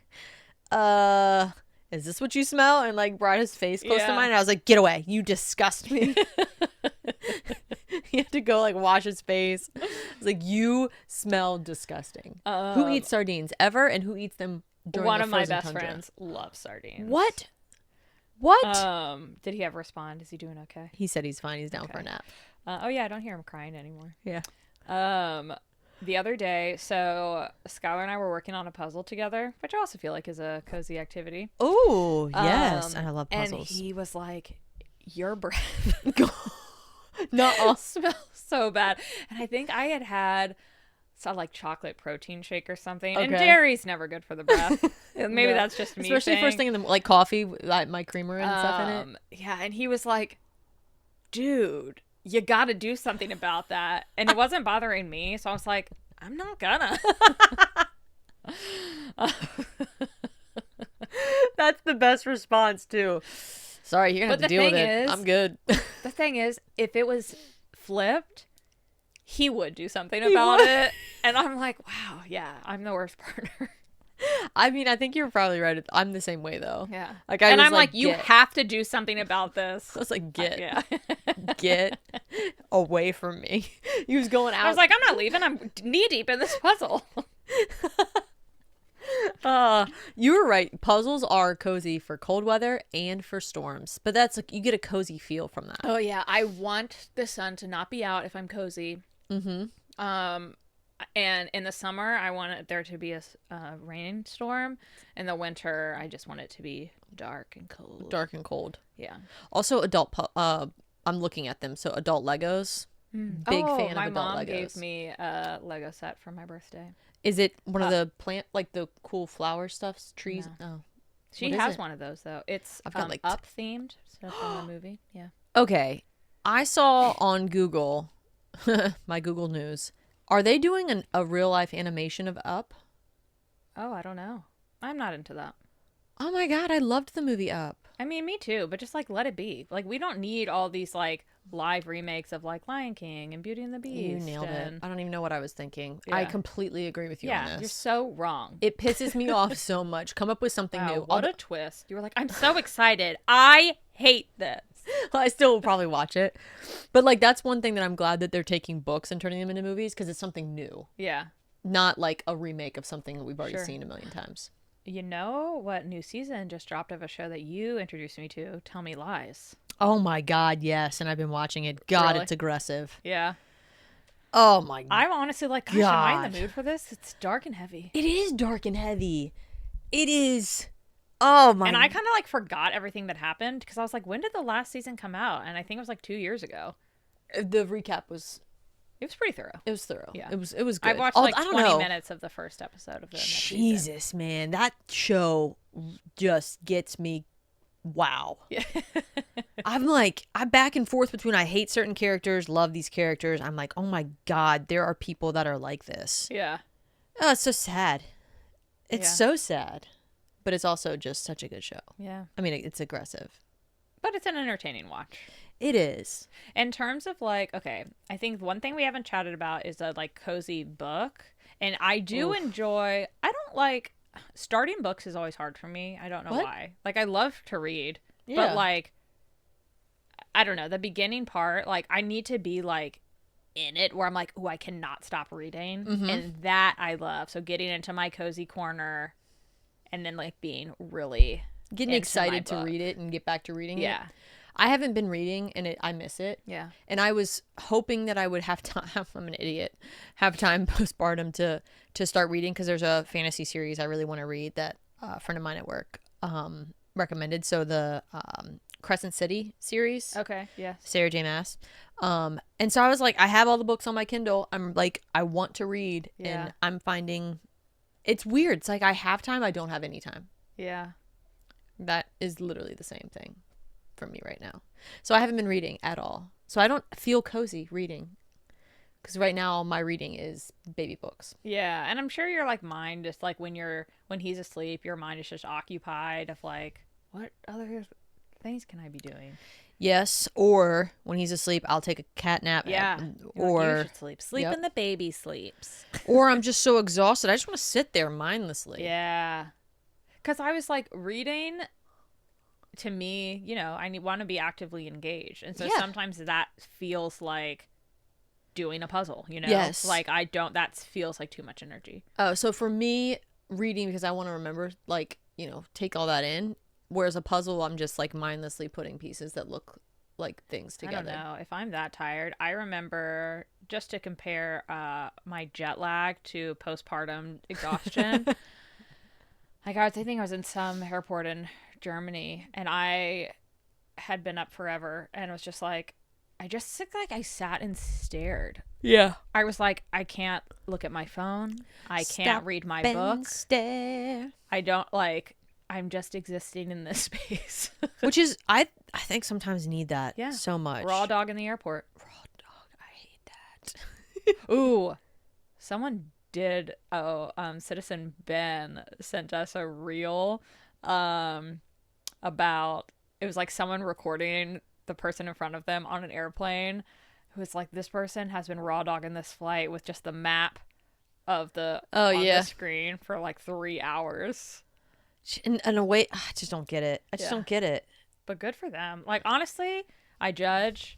is this what you smell? And like brought his face close to mine. And I was like, get away. You disgust me. He had to go like wash his face. I was like, you smell disgusting. Who eats sardines ever? And who eats them during one the of my best tundra? Friends loves sardines. What? Did he ever respond? Is he doing okay? He said he's fine. He's down for a nap. Oh yeah, I don't hear him crying anymore. Yeah. The other day, so Skylar and I were working on a puzzle together, which I also feel like is a cozy activity. Oh, yes. And I love puzzles. And he was like, your breath Nuh-uh. smells so bad. And I think I had some like chocolate protein shake or something. Okay. And dairy's never good for the breath. Maybe that's just me. Especially first thing in the like coffee, like my creamer and stuff in it. Yeah, and he was like, dude, you got to do something about that. And it wasn't bothering me. So I was like, I'm not gonna. That's the best response, too. Sorry, you're going to have to deal with it. I'm good. The thing is, if it was flipped, he would do something about it. And I'm like, wow, yeah, I'm the worst partner. I mean, I think you're probably right. I'm the same way, though. Yeah. Like, I'm like, you have to do something about this. I was like, get away from me. He was going out. I was like, I'm not leaving. I'm knee deep in this puzzle. You were right. Puzzles are cozy for cold weather and for storms. But that's like, you get a cozy feel from that. Oh, yeah. I want the sun to not be out if I'm cozy. Mm-hmm. And in the summer, I want there to be a rainstorm. In the winter, I just want it to be dark and cold. Dark and cold. Yeah. Also, I'm looking at them. So adult Legos. Big fan of adult Legos. My mom gave me a Lego set for my birthday. Is it one of the plant, like the cool flower stuffs, trees? No. Oh. She has one of those, though. It's up themed. So from the movie. Yeah. Okay. I saw on Google, my Google News, are they doing a real life animation of Up? Oh, I don't know. I'm not into that. Oh my God, I loved the movie Up. I mean, me too, but just like let it be. Like, we don't need all these like live remakes of like Lion King and Beauty and the Beast. You nailed it. I don't even know what I was thinking. Yeah. I completely agree with you on this. You're so wrong. It pisses me off so much. Come up with something new. What a twist. You were like, I'm so excited. I hate this. I still will probably watch it. But like, that's one thing that I'm glad that they're taking books and turning them into movies, because it's something new. Yeah. Not like a remake of something that we've already seen a million times. You know what new season just dropped of a show that you introduced me to? Tell Me Lies. Oh my God, yes. And I've been watching it. God, really? It's aggressive. Yeah. Oh my God. I'm honestly like, gosh, am I in the mood for this? It's dark and heavy. It is dark and heavy. It is. Oh my. And I kind of like forgot everything that happened, because I was like, when did the last season come out? And I think it was like 2 years ago. The recap was. It was pretty thorough. It was thorough. Yeah. It was good. I watched like 20 minutes of the first episode of the Jesus, season. Man. That show just gets me. Wow. Yeah. I'm back and forth between I hate certain characters, love these characters. I'm like, oh my God, there are people that are like this. Yeah. Oh, it's so sad. It's so sad. But it's also just such a good show. Yeah. I mean, it's aggressive. But it's an entertaining watch. It is. In terms of like, okay, I think one thing we haven't chatted about is a like cozy book. And I do enjoy, I don't like, starting books is always hard for me. I don't know why. Like, I love to read, but like, I don't know, the beginning part, like, I need to be like in it where I'm like, oh, I cannot stop reading. And that I love. So getting into my cozy corner and then like being really getting excited to read it and get back to reading it. Yeah. I haven't been reading and I miss it. Yeah. And I was hoping that I would have time. I'm an idiot. Have time postpartum to start reading because there's a fantasy series I really want to read that a friend of mine at work recommended. So the Crescent City series. Okay. Yeah. Sarah J. Maas. And so I was like, I have all the books on my Kindle. I'm like, I want to read, and I'm finding it's weird. It's like I have time, I don't have any time. Yeah. That is literally the same thing for me right now. So I haven't been reading at all. So I don't feel cozy reading. Because right now my reading is baby books. Yeah, and I'm sure your like mind just like when he's asleep, your mind is just occupied of like, what other things can I be doing? Yes, or when he's asleep, I'll take a cat nap. Yeah, or you should sleep when the baby sleeps. Or I'm just so exhausted, I just want to sit there mindlessly. Yeah, because I was like reading. To me, you know, I want to be actively engaged, and so sometimes that feels like doing a puzzle. You know, like that feels like too much energy. Oh, so for me, reading because I want to remember, like, you know, take all that in. Whereas a puzzle, I'm just like mindlessly putting pieces that look like things together. I don't know if I'm that tired. I remember, just to compare my jet lag to postpartum exhaustion. Like I think I was in some airport in Germany, and I had been up forever, and it was just like I sat and stared. Yeah. I was like, I can't look at my phone. I can't read my book. Stare. I don't like. I'm just existing in this space. Which is, I think sometimes need that so much. Raw dog in the airport. Raw dog. I hate that. Ooh. Someone did. Citizen Ben sent us a reel about, it was like someone recording the person in front of them on an airplane who was like, this person has been raw dogging this flight with just the map of the the screen for like 3 hours. In a way, I just don't get it. I just don't get it. But good for them. Like, honestly, I judge,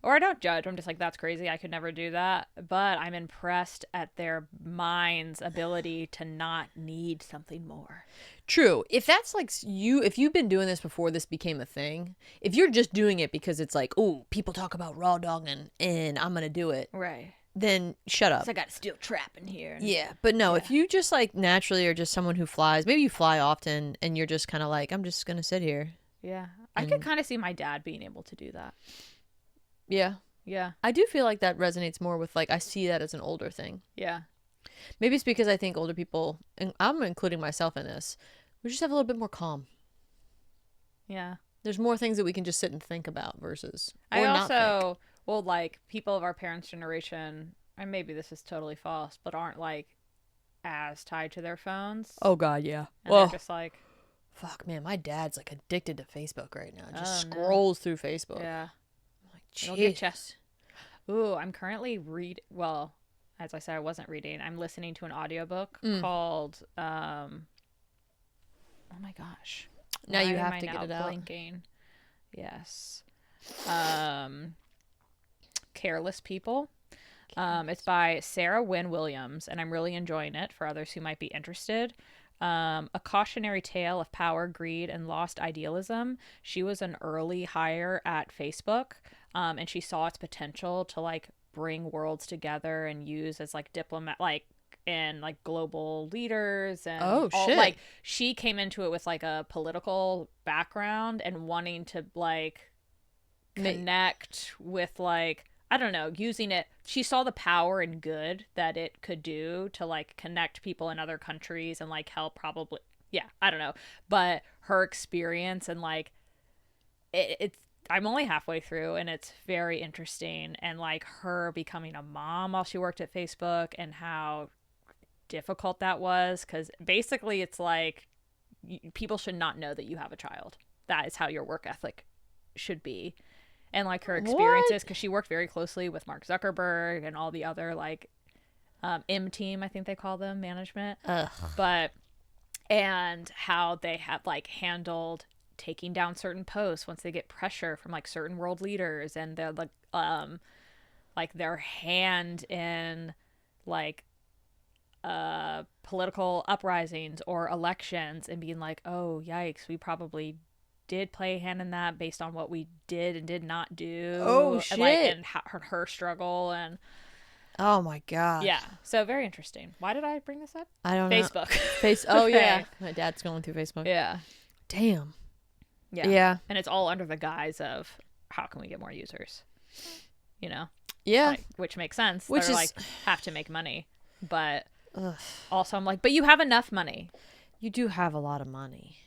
or I don't judge. I'm just like, that's crazy. I could never do that. But I'm impressed at their mind's ability to not need something more. True. If that's like you, if you've been doing this before this became a thing, if you're just doing it because it's like, oh, people talk about raw dogging and I'm going to do it. Right. Then shut up. So I got a steel trap in here. Yeah, but no, if you just like naturally are just someone who flies, maybe you fly often and you're just kind of like, I'm just going to sit here. Yeah. I could kind of see my dad being able to do that. Yeah. Yeah. I do feel like that resonates more with like, I see that as an older thing. Yeah. Maybe it's because I think older people, and I'm including myself in this, we just have a little bit more calm. Yeah. There's more things that we can just sit and think about versus. I also, well, like people of our parents' generation, and maybe this is totally false, but aren't like as tied to their phones. Oh God, yeah. And they're just like, fuck, man, my dad's like addicted to Facebook right now. Just scrolls through Facebook. Yeah. I'm like, jeez. Ooh, I'm currently well, as I said, I wasn't reading. I'm listening to an audiobook called, oh my gosh. Now you have to get it out. Blinking. Yes. Careless People. It's by Sarah Wynne Williams, and I'm really enjoying it for others who might be interested. A cautionary tale of power, greed, and lost idealism. She was an early hire at Facebook, and she saw its potential to like bring worlds together and use as like and like global leaders and shit. Like she came into it with like a political background and wanting to like connect with like, I don't know, using it. She saw the power and good that it could do to like connect people in other countries and like help probably. Yeah, I don't know. But her experience and like it's, I'm only halfway through and it's very interesting. And like her becoming a mom while she worked at Facebook and how difficult that was. Because basically it's like people should not know that you have a child. That is how your work ethic should be. And like her experiences, because she worked very closely with Mark Zuckerberg and all the other like M team, I think they call them, management. Ugh. And how they have like handled taking down certain posts once they get pressure from like certain world leaders, and they're like their hand in like political uprisings or elections, and being like, oh yikes, we probably did play a hand in that based on what we did and did not do. Oh shit. And her struggle. And oh my god. Yeah, so very interesting. Why did I bring this up? I don't know. Facebook. Oh yeah, my dad's going through Facebook. Yeah. Damn. Yeah. And it's all under the guise of how can we get more users, Yeah. like, which makes sense. Which They're is like have to make money, but ugh. also I'm like, but you have enough money. You do have a lot of money.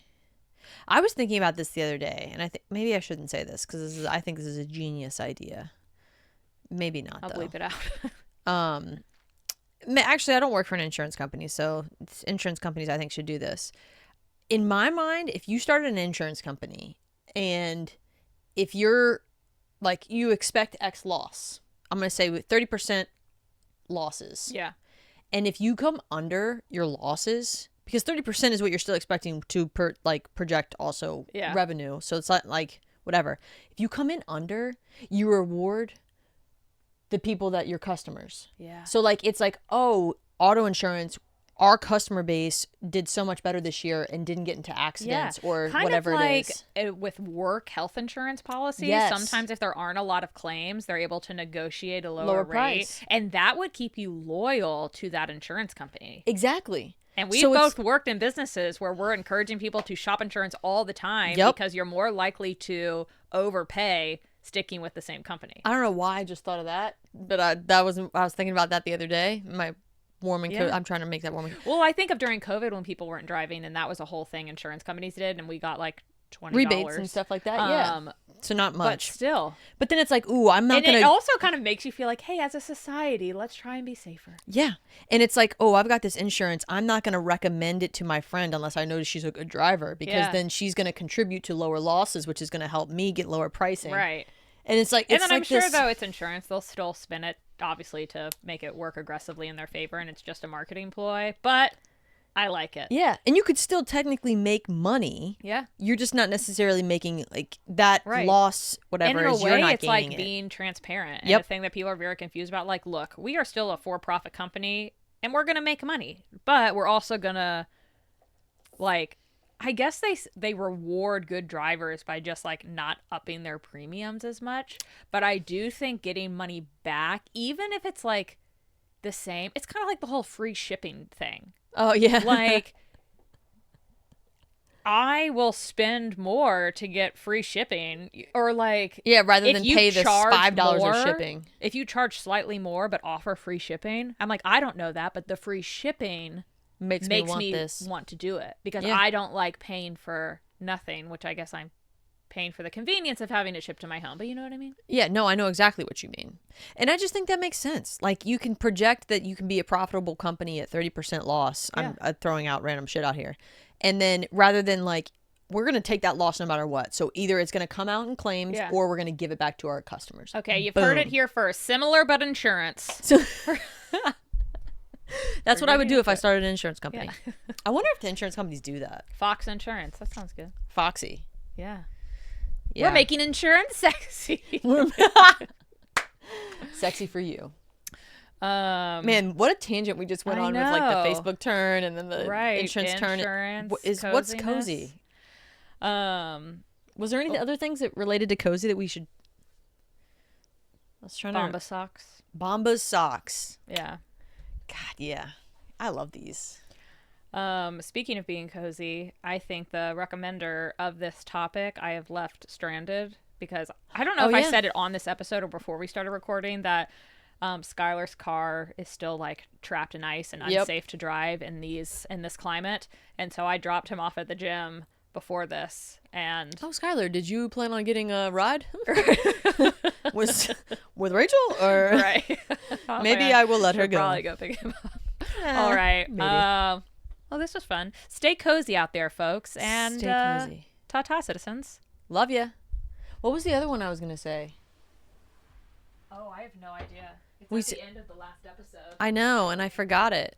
I was thinking about this the other day, and I think maybe I shouldn't say this because I think this is a genius idea. Maybe not. I'll bleep it out. Actually, I don't work for an insurance company, so insurance companies I think should do this. In my mind, if you started an insurance company and if you're like, you expect X loss, I'm going to say with 30% losses. Yeah. And if you come under your losses, because 30% is what you're still expecting to project also revenue. So it's not like whatever. If you come in under, you reward the people that your customers. Yeah. So like, it's like, oh, auto insurance, our customer base did so much better this year and didn't get into accidents or kind whatever of like it is. With work health insurance policies, sometimes if there aren't a lot of claims, they're able to negotiate a lower rate. Price. And that would keep you loyal to that insurance company. Exactly. And we've both worked in businesses where we're encouraging people to shop insurance all the time because you're more likely to overpay sticking with the same company. I don't know why I just thought of that, but I was thinking about that the other day. My warming coat. I'm trying to make that warming. Well, I think of during COVID when people weren't driving, and that was a whole thing insurance companies did, and we got like $20 rebates and stuff like that. Yeah, so not much, but still. But then it's like, ooh, I'm not gonna. It also kind of makes you feel like, hey, as a society, let's try and be safer. Yeah, and it's like, oh, I've got this insurance. I'm not gonna recommend it to my friend unless I know she's a good driver, because then she's gonna contribute to lower losses, which is gonna help me get lower pricing. Right. And it's like, and then I'm sure though it's insurance, they'll still spin it obviously to make it work aggressively in their favor, and it's just a marketing ploy, but I like it. Yeah, and you could still technically make money. Yeah, you're just not necessarily making like that loss, whatever. And in a way, you're not it's like it. being transparent. And the thing that people are very confused about, like, look, we are still a for-profit company, and we're gonna make money, but we're also gonna, like, I guess they reward good drivers by just like not upping their premiums as much. But I do think getting money back, even if it's like the same, it's kind of like the whole free shipping thing. Oh yeah. Like, I will spend more to get free shipping, or like, rather than pay this $5 of shipping. If you charge slightly more but offer free shipping, I'm like, I don't know that, but the free shipping makes me want to do it, because I don't like paying for nothing, which I guess I'm paying for the convenience of having it shipped to my home, but you know what I mean? Yeah, no, I know exactly what you mean. And I just think that makes sense. Like, you can project that you can be a profitable company at 30% loss. I'm throwing out random shit out here. And then rather than like, we're going to take that loss no matter what. So either it's going to come out in claims or we're going to give it back to our customers. Okay, you've heard it here first. Similar but insurance. So that's what I would do if I started an insurance company. Yeah. I wonder if the insurance companies do that. Fox Insurance. That sounds good. Foxy. Yeah. We're making insurance sexy. Sexy for you. Man, what a tangent we just went on with like the Facebook turn and then the insurance turn. What's cozy? Was there any other things that related to cozy that we should? Let's try Bomba socks. Bomba socks. Yeah. God, yeah. I love these. Speaking of being cozy, I think the recommender of this topic I have left stranded, because I don't know if I said it on this episode or before we started recording that Skylar's car is still like trapped in ice and unsafe to drive in this climate, and so I dropped him off at the gym before this. And Skylar, did you plan on getting a ride with Rachel, or maybe I will let her go. Probably go pick him up. All right. Maybe. Well, this was fun. Stay cozy out there, folks, and stay cozy. Ta-ta, citizens. Love ya. What was the other one I was gonna say? Oh, I have no idea. It's at the end of the last episode. I know, and I forgot it.